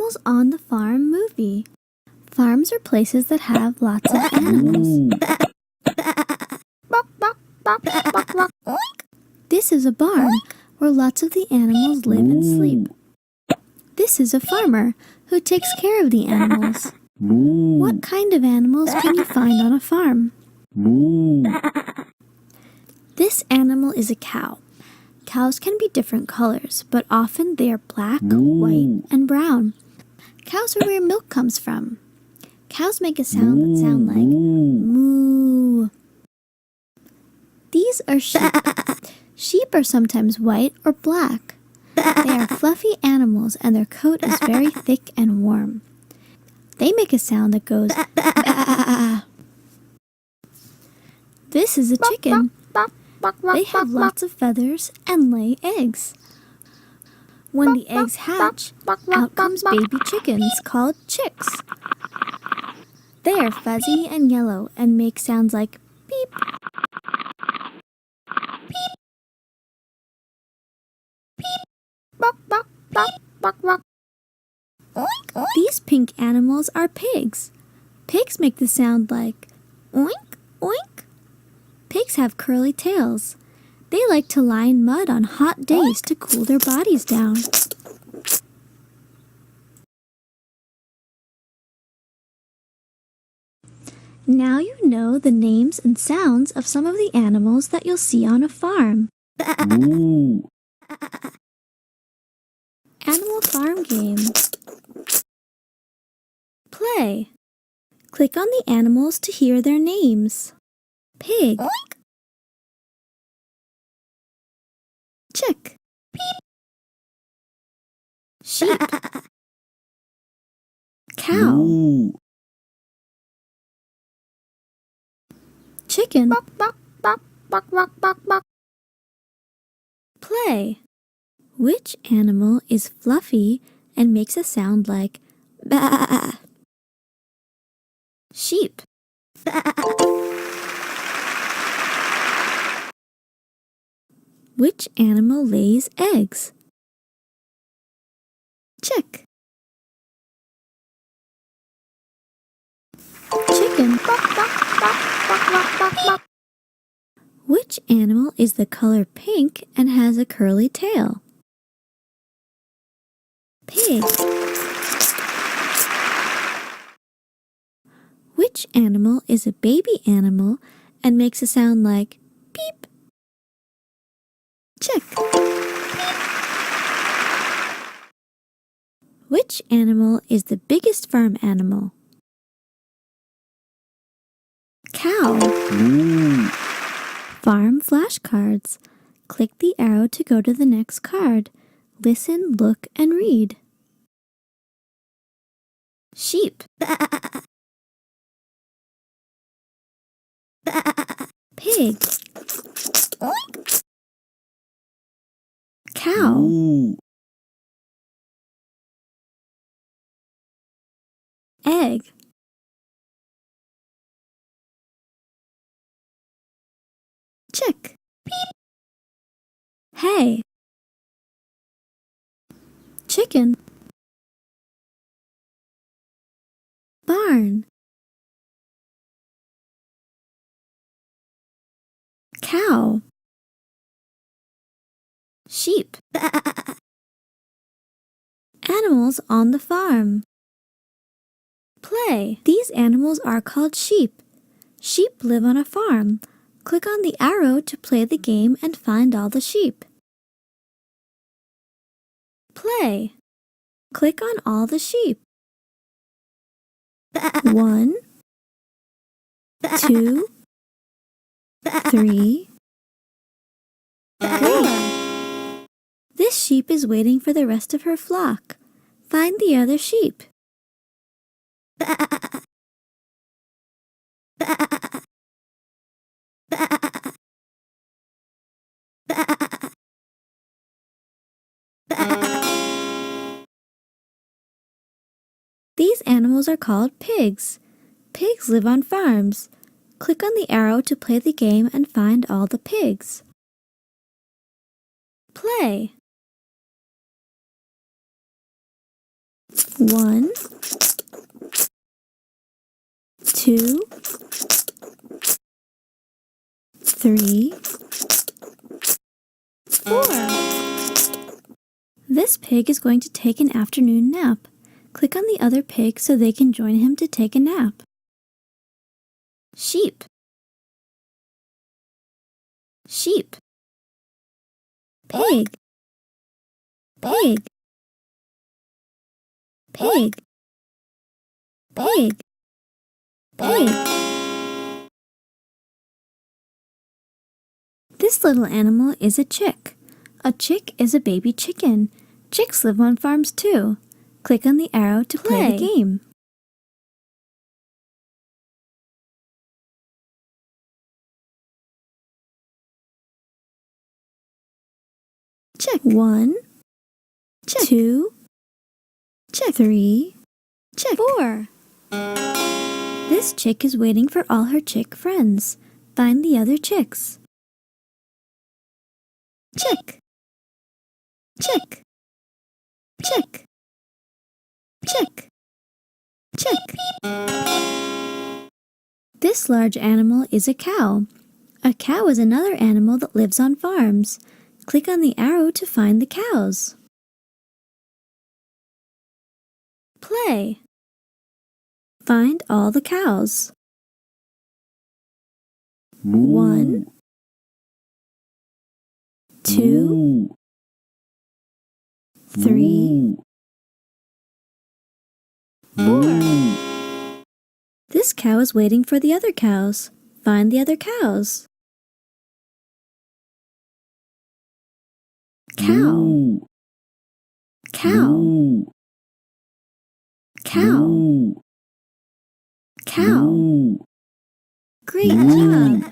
Animals on the Farm movie. Farms are places that have lots of animals. This is a barn where lots of the animals live and sleep. This is a farmer who takes care of the animals. What kind of animals can you find on a farm? This animal is a cow. Cows can be different colors, but often they are black, white, and brown. Cows are where milk comes from. Cows make a sound that sound like moo. These are sheep. Sheep are sometimes white or black. They are fluffy animals and their coat is very thick and warm. They make a sound that goes bah. This is a chicken. They have lots of feathers and lay eggs. When the eggs hatch, out comes baby chickens called chicks. They are fuzzy and yellow and make sounds like beep, beep, beep. These pink animals are pigs. Pigs make the sound like oink, oink. Pigs have curly tails. They like to lie in mud on hot days to cool their bodies down. Now you know the names and sounds of some of the animals that you'll see on a farm. Animal Farm Game. Play. Click on the animals to hear their names. Pig. Chick. Sheep. Cow. Chicken. Play. Which animal is fluffy and makes a sound like bah? Sheep. Which animal lays eggs? Chick. Chicken. Which animal is the color pink and has a curly tail? Pig. Which animal is a baby animal and makes a sound like beep? Chick. Beep. Which animal is the biggest farm animal? Cow. Farm flashcards. Click the arrow to go to the next card. Listen, look, and read. Sheep. Pig. Cow. Egg. Chick. Beep. Hay. Chicken. Barn. Cow. Sheep. Animals on the farm. Play. These animals are called sheep. Sheep live on a farm. Click on the arrow to play the game and find all the sheep. Play. Click on all the sheep. 1, 2, 3, 4. This sheep is waiting for the rest of her flock. Find the other sheep. These animals are called pigs. Pigs live on farms. Click on the arrow to play the game and find all the pigs. Play. 1, 2, 3, 4. This pig is going to take an afternoon nap. Click on the other pig so they can join him to take a nap. Sheep, sheep. Pig, pig, pig, pig, pig. This little animal is a chick. A chick is a baby chicken. Chicks live on farms too. Click on the arrow to play the game. Chick 1, chick 2, chick 3, chick 4. This chick is waiting for all her chick friends. Find the other chicks. Chick, chick, chick, chick, chick. This large animal is a cow. A cow is another animal that lives on farms. Click on the arrow to find the cows. Play. Find all the cows. 1, 2, 3, 4. This cow is waiting for the other cows. Find the other cows. Cow, cow, cow, cow. Great job!